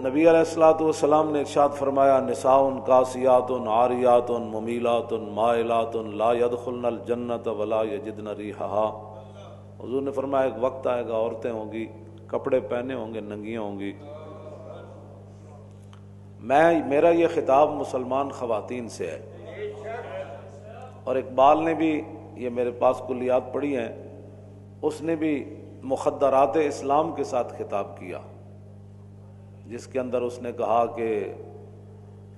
نبی علیہ الصلوۃ والسلام نے ارشاد فرمایا نساء کاسیات عاریات ممیلات مائلات لا يدخلن الجنۃ ولا یجدن ریحھا۔ حضور نے فرمایا ایک وقت آئے گا عورتیں ہوں گی کپڑے پہنے ہوں گے ننگیاں ہوں گی۔ میرا یہ خطاب مسلمان خواتین سے ہے، اور اقبال نے بھی یہ میرے پاس کلیات پڑھی ہیں، اس نے بھی مخدرات اسلام کے ساتھ خطاب کیا، جس کے اندر اس نے کہا کہ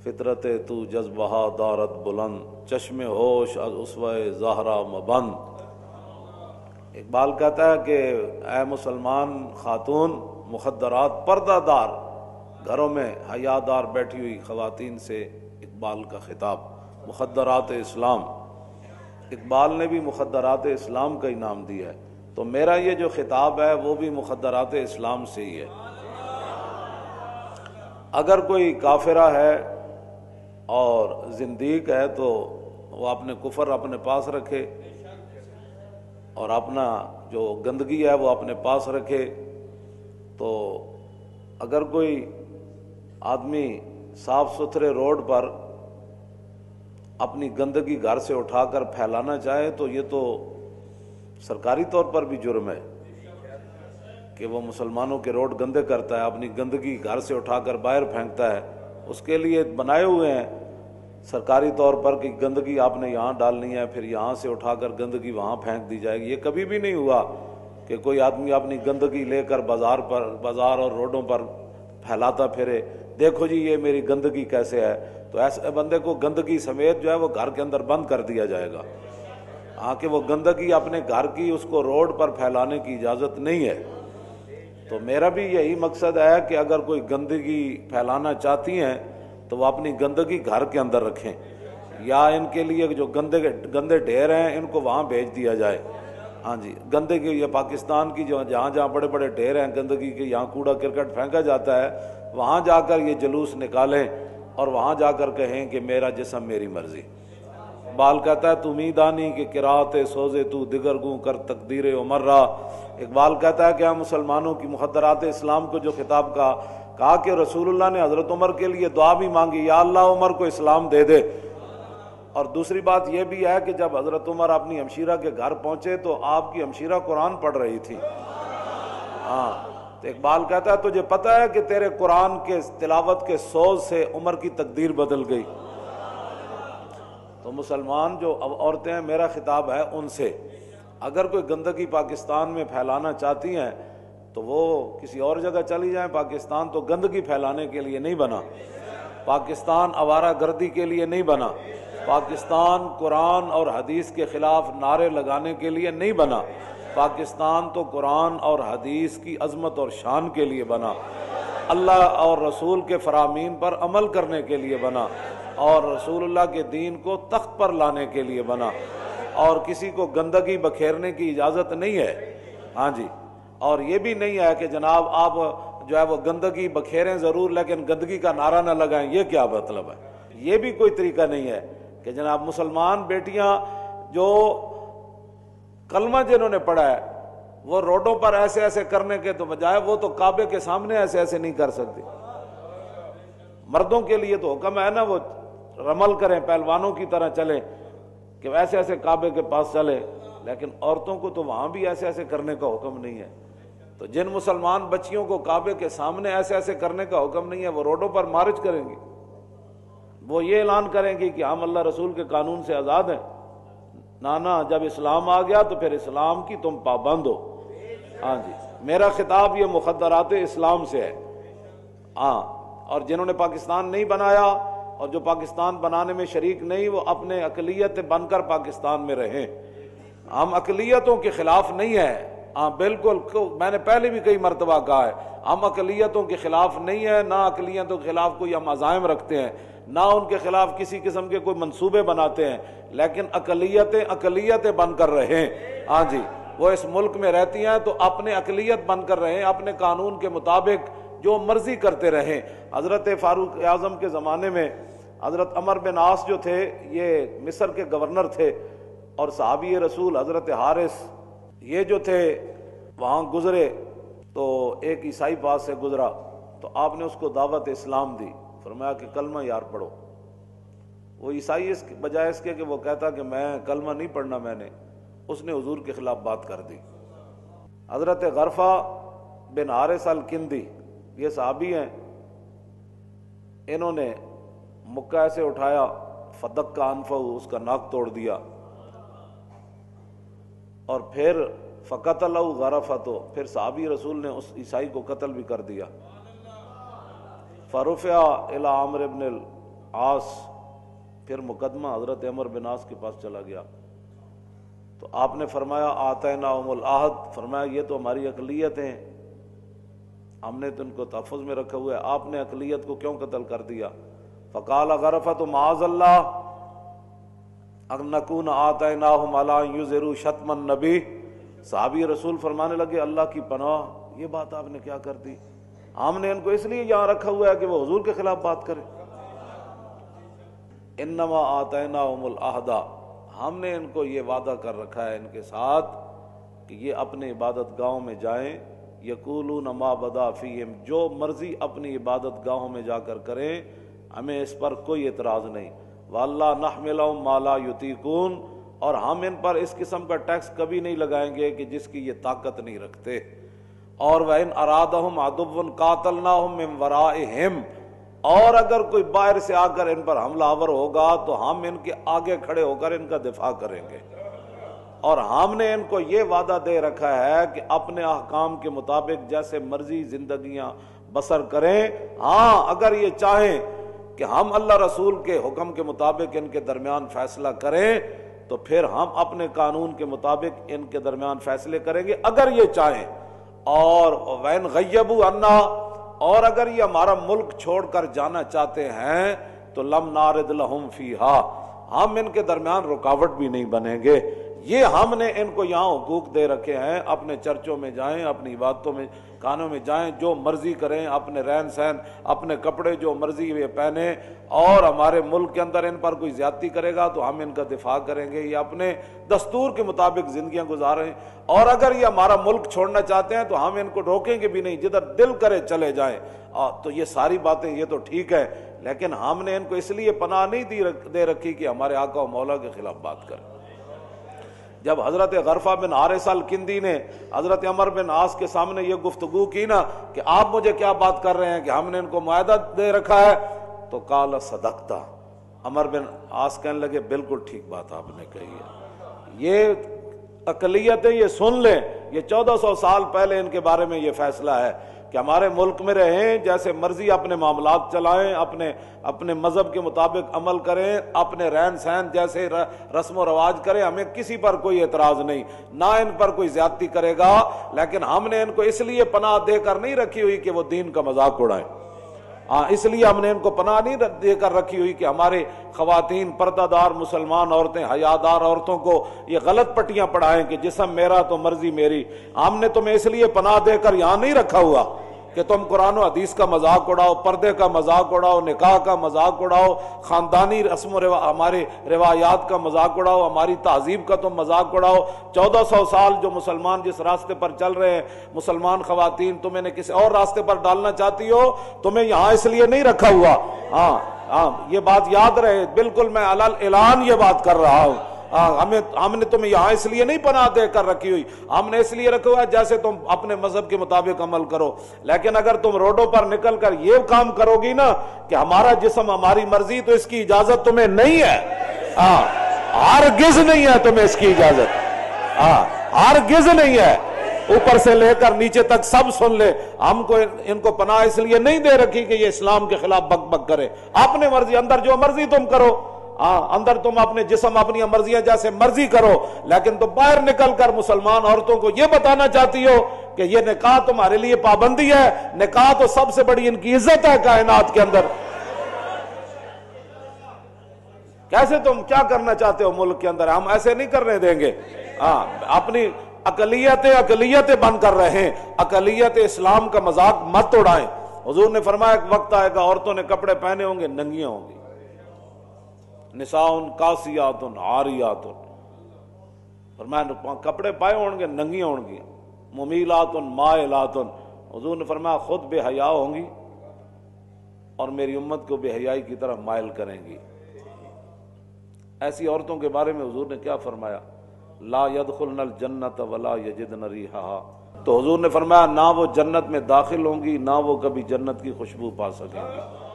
فطرت تو جذبہ دارت بلند چشم ہوش از اسوہ زہرا مبند۔ اقبال کہتا ہے کہ اے مسلمان خاتون، مخدرات پردہ دار گھروں میں حیا دار بیٹھی ہوئی خواتین سے اقبال کا خطاب، مخدرات اسلام۔ اقبال نے بھی مخدرات اسلام کا انعام دیا ہے، تو میرا یہ جو خطاب ہے وہ بھی مخدرات اسلام سے ہی ہے۔ اگر کوئی کافرہ ہے اور زندیق ہے تو وہ اپنے کفر اپنے پاس رکھے، اور اپنا جو گندگی ہے وہ اپنے پاس رکھے۔ تو اگر کوئی آدمی صاف ستھرے روڈ پر اپنی گندگی گھر سے اٹھا کر پھیلانا چاہے تو یہ تو سرکاری طور پر بھی جرم ہے کہ وہ مسلمانوں کے روڈ گندے کرتا ہے، اپنی گندگی گھر سے اٹھا کر باہر پھینکتا ہے۔ اس کے لیے بنائے ہوئے ہیں سرکاری طور پر کہ گندگی آپ نے یہاں ڈالنی ہے، پھر یہاں سے اٹھا کر گندگی وہاں پھینک دی جائے گی۔ یہ کبھی بھی نہیں ہوا کہ کوئی آدمی اپنی گندگی لے کر بازار اور روڈوں پر پھیلاتا پھرے، دیکھو جی یہ میری گندگی کیسے ہے۔ تو ایسے بندے کو گندگی سمیت جو ہے وہ گھر کے اندر بند کر دیا جائے گا۔ ہاں کہ وہ گندگی اپنے گھر کی اس کو روڈ پر پھیلانے کی اجازت نہیں ہے۔ تو میرا بھی یہی مقصد ہے کہ اگر کوئی گندگی پھیلانا چاہتی ہیں تو وہ اپنی گندگی گھر کے اندر رکھیں، یا ان کے لیے جو گندے ڈھیر ہیں ان کو وہاں بھیج دیا جائے۔ ہاں جی، گندگی یہ پاکستان کی جو جہاں بڑے بڑے ڈھیر ہیں گندگی کے، یہاں کوڑا کرکٹ پھینکا جاتا ہے، وہاں جا کر یہ جلوس نکالیں اور وہاں جا کر کہیں کہ میرا جسم میری مرضی۔ اقبال کہتا ہے تو میدانی کہ قرات سوزے تو دیگر گوں کر تقدیر عمر را۔ اقبال کہتا ہے کہ ہم مسلمانوں کی مخدرات اسلام کو جو خطاب کہا کہ رسول اللہ نے حضرت عمر کے لیے دعا بھی مانگی، یا اللہ عمر کو اسلام دے دے۔ اور دوسری بات یہ بھی ہے کہ جب حضرت عمر اپنی ہمشیرہ کے گھر پہنچے تو آپ کی ہمشیرہ قرآن پڑھ رہی تھی۔ ہاں تو اقبال کہتا ہے تجھے پتہ ہے کہ تیرے قرآن کے تلاوت کے سوز سے عمر کی تقدیر بدل گئی۔ تو مسلمان جو عورتیں ہیں، میرا خطاب ہے ان سے، اگر کوئی گندگی پاکستان میں پھیلانا چاہتی ہیں تو وہ کسی اور جگہ چلی جائیں۔ پاکستان تو گندگی پھیلانے کے لیے نہیں بنا، پاکستان آوارہ گردی کے لیے نہیں بنا، پاکستان قرآن اور حدیث کے خلاف نعرے لگانے کے لیے نہیں بنا، پاکستان تو قرآن اور حدیث کی عظمت اور شان کے لیے بنا، اللہ اور رسول کے فرامین پر عمل کرنے کے لیے بنا، اور رسول اللہ کے دین کو تخت پر لانے کے لیے بنا، اور کسی کو گندگی بکھیرنے کی اجازت نہیں ہے۔ ہاں جی، اور یہ بھی نہیں ہے کہ جناب آپ جو ہے وہ گندگی بکھیریں ضرور لیکن گندگی کا نعرہ نہ لگائیں، یہ کیا مطلب ہے؟ یہ بھی کوئی طریقہ نہیں ہے کہ جناب مسلمان بیٹیاں جو کلمہ جنہوں نے پڑھا ہے وہ روڈوں پر ایسے ایسے کرنے کے تو بجائے وہ تو کعبے کے سامنے ایسے ایسے نہیں کر سکتی۔ مردوں کے لیے تو حکم ہے نا وہ رمل کریں، پہلوانوں کی طرح چلیں کہ ایسے ایسے کعبے کے پاس چلے، لیکن عورتوں کو تو وہاں بھی ایسے ایسے کرنے کا حکم نہیں ہے۔ تو جن مسلمان بچیوں کو کعبے کے سامنے ایسے ایسے کرنے کا حکم نہیں ہے وہ روڈوں پر مارچ کریں گی، وہ یہ اعلان کریں گی کہ ہم اللہ رسول کے قانون سے آزاد ہیں۔ نانا جب اسلام آ گیا تو پھر اسلام کی تم پابند ہو۔ ہاں جی، میرا خطاب یہ مخدرات اسلام سے ہے۔ ہاں، اور جنہوں نے پاکستان نہیں بنایا اور جو پاکستان بنانے میں شریک نہیں، وہ اپنے اقلیت بن کر پاکستان میں رہیں۔ ہم اقلیتوں کے خلاف نہیں ہیں، ہاں بالکل، میں نے پہلے بھی کئی مرتبہ کہا ہے، ہم اقلیتوں کے خلاف نہیں ہیں، نہ اقلیتوں کے خلاف کوئی ہم عزائم رکھتے ہیں، نہ ان کے خلاف کسی قسم کے کوئی منصوبے بناتے ہیں، لیکن اقلیتیں بن کر رہیں۔ ہاں جی، وہ اس ملک میں رہتی ہیں تو اپنے اقلیت بن کر رہیں، اپنے قانون کے مطابق جو مرضی کرتے رہیں۔ حضرت فاروق اعظم کے زمانے میں حضرت عمر بن عاص جو تھے یہ مصر کے گورنر تھے، اور صحابی رسول حضرت حارث یہ جو تھے وہاں گزرے تو ایک عیسائی پاس سے گزرا تو آپ نے اس کو دعوت اسلام دی، فرمایا کہ کلمہ یار پڑھو۔ وہ عیسائی اس بجائے اس کے کہ وہ کہتا کہ میں کلمہ نہیں پڑھنا اس نے حضور کے خلاف بات کر دی۔ حضرت غرفہ بن حارث الکندی یہ صحابی ہیں، انہوں نے مکہ سے اٹھایا، فدق کا انفہ، اس کا ناک توڑ دیا، اور پھر فقتلہ غرفۃ، پھر صحابی رسول نے اس عیسائی کو قتل بھی کر دیا۔ فرفع الی عمرو بن العاص، پھر مقدمہ حضرت عمر بن عاص کے پاس چلا گیا، تو آپ نے فرمایا آتیناہم العہد، فرمایا یہ تو ہماری اقلیت ہیں، ہم نے تو ان کو تحفظ میں رکھا ہوا ہے، آپ نے اقلیت کو کیوں قتل کر دیا؟ فقال غرفۃ معاذ اللہ ان نکون آتیناہم علی ان یظہروا شتم النبی، صحابی رسول فرمانے لگے اللہ کی پناہ، یہ بات آپ نے کیا کر دی، ہم نے ان کو اس لیے یہاں رکھا ہوا ہے کہ وہ حضور کے خلاف بات کرے۔ انما آتیناہم العہد، ہم نے ان کو یہ وعدہ کر رکھا ہے ان کے ساتھ کہ یہ اپنے عبادت گاہوں میں جائیں، یقولون ما بدا فیہم، جو مرضی اپنی عبادت گاہوں میں جا کر کریں، ہمیں اس پر کوئی اعتراض نہیں۔ وَاللَّہ نَحْمِلَهُمْ مَا لَا يُطِيقُونَ، اور ہم ان پر اس قسم کا ٹیکس کبھی نہیں لگائیں گے کہ جس کی یہ طاقت نہیں رکھتے۔ اور وَإِنْ أَرَادَهُمْ عَدُوٌّ قَاتَلْنَاهُمْ مِنْ وَرَائِهِمْ، اور اگر کوئی باہر سے آ کر ان پر حملہ آور ہوگا تو ہم ان کے آگے کھڑے ہو کر ان کا دفاع کریں گے۔ اور ہم نے ان کو یہ وعدہ دے رکھا ہے کہ اپنے احکام کے مطابق جیسے مرضی زندگیاں بسر کریں، ہاں اگر یہ چاہیں کہ ہم اللہ رسول کے حکم کے مطابق ان کے درمیان فیصلہ کریں تو پھر ہم اپنے قانون کے مطابق ان کے درمیان فیصلے کریں گے اگر یہ چاہیں۔ اور وَإِنْ غَيَّبُوا عَنَّا، اور اگر یہ ہمارا ملک چھوڑ کر جانا چاہتے ہیں تو لَمْ نَارِدْ لَهُمْ فِيهَا، ہم ان کے درمیان رکاوٹ بھی نہیں بنیں گے۔ یہ ہم نے ان کو یہاں حقوق دے رکھے ہیں، اپنے چرچوں میں جائیں، اپنی عبادتوں میں کانوں میں جائیں، جو مرضی کریں، اپنے رہن سہن، اپنے کپڑے جو مرضی یہ پہنیں، اور ہمارے ملک کے اندر ان پر کوئی زیادتی کرے گا تو ہم ان کا دفاع کریں گے، یہ اپنے دستور کے مطابق زندگیاں گزاریں، اور اگر یہ ہمارا ملک چھوڑنا چاہتے ہیں تو ہم ان کو روکیں گے بھی نہیں، جدھر دل کرے چلے جائیں۔ تو یہ ساری باتیں یہ تو ٹھیک ہے، لیکن ہم نے ان کو اس لیے پناہ نہیں دے رکھی کہ ہمارے آقا و مولا کے خلاف بات کریں۔ جب حضرت غرفہ بن حارث الکندی نے حضرت عمر بن عاص کے سامنے یہ گفتگو کی نا کہ آپ مجھے کیا بات کر رہے ہیں کہ ہم نے ان کو معاہدہ دے رکھا ہے، تو قال صدقت، عمر بن عاص کہنے لگے بالکل ٹھیک بات آپ نے کہی ہے۔ یہ اقلیتیں یہ سن لیں، یہ 1400 سال پہلے ان کے بارے میں یہ فیصلہ ہے کہ ہمارے ملک میں رہیں، جیسے مرضی اپنے معاملات چلائیں، اپنے مذہب کے مطابق عمل کریں، اپنے رہن سہن جیسے رسم و رواج کریں، ہمیں کسی پر کوئی اعتراض نہیں، نہ ان پر کوئی زیادتی کرے گا، لیکن ہم نے ان کو اس لیے پناہ دے کر نہیں رکھی ہوئی کہ وہ دین کا مذاق اڑائیں۔ اس لیے ہم نے ان کو پناہ نہیں دے کر رکھی ہوئی کہ ہمارے خواتین پردہ دار مسلمان عورتیں، حیادار عورتوں کو یہ غلط پٹیاں پڑھائیں کہ جسم میرا تو مرضی میری۔ ہم نے تمہیں اس لیے پناہ دے کر یہاں نہیں رکھا ہوا کہ تم قرآن و حدیث کا مذاق اڑاؤ، پردے کا مذاق اڑاؤ، نکاح کا مذاق اڑاؤ، خاندانی رسم و ہمارے روایات کا مذاق اڑاؤ، ہماری تہذیب کا تم مذاق اڑاؤ۔ 1400 سال جو مسلمان جس راستے پر چل رہے ہیں، مسلمان خواتین تم انہیں کسی اور راستے پر ڈالنا چاہتی ہو، تمہیں یہاں اس لیے نہیں رکھا ہوا۔ ہاں یہ بات یاد رہے، بالکل میں علل اعلان یہ بات کر رہا ہوں۔ ہم نے تمہیں یہاں اس لیے نہیں پناہ دے کر رکھی ہوئی، ہم نے اس لیے رکھا ہوا ہے جیسے تم اپنے مذہب کے مطابق عمل کرو، لیکن اگر تم روڈوں پر نکل کر یہ کام کرو گی نا کہ ہمارا جسم ہماری مرضی، تو اس کی اجازت تمہیں نہیں ہے، ہرگز نہیں ہے تمہیں اس کی اجازت، ہرگز نہیں ہے۔ اوپر سے لے کر نیچے تک سب سن لے، ہم کو ان کو پناہ اس لیے نہیں دے رکھی کہ یہ اسلام کے خلاف بک بک کرے، اپنے مرضی، اندر جو مرضی تم کرو، اندر تم اپنے جسم اپنی مرضیاں جیسے مرضی کرو، لیکن تم باہر نکل کر مسلمان عورتوں کو یہ بتانا چاہتی ہو کہ یہ نکاح تمہارے لیے پابندی ہے، نکاح تو سب سے بڑی ان کی عزت ہے کائنات کے اندر۔ کیسے تم کیا کرنا چاہتے ہو ملک کے اندر؟ ہم ایسے نہیں کرنے دیں گے۔ اپنی اقلیتیں بن کر رہیں، اقلیت اسلام کا مذاق مت اڑائیں۔ حضور نے فرمایا ایک وقت آئے گا عورتوں نے کپڑے پہنے ہوں گے، ننگیاں ہوں گی، نساء کاسیات عاریات، فرمایا کپڑے پائے ہوں گے، ننگیاں ہوں گی، ممیلات مائلات، حضور نے فرمایا خود بے حیا ہوں گی، اور میری امت کو بے حیائی کی طرف مائل کریں گی۔ ایسی عورتوں کے بارے میں حضور نے کیا فرمایا؟ لا يدخلن الجنت ولا یجدن ریحہا، تو حضور نے فرمایا نہ وہ جنت میں داخل ہوں گی، نہ وہ کبھی جنت کی خوشبو پا سکیں گی۔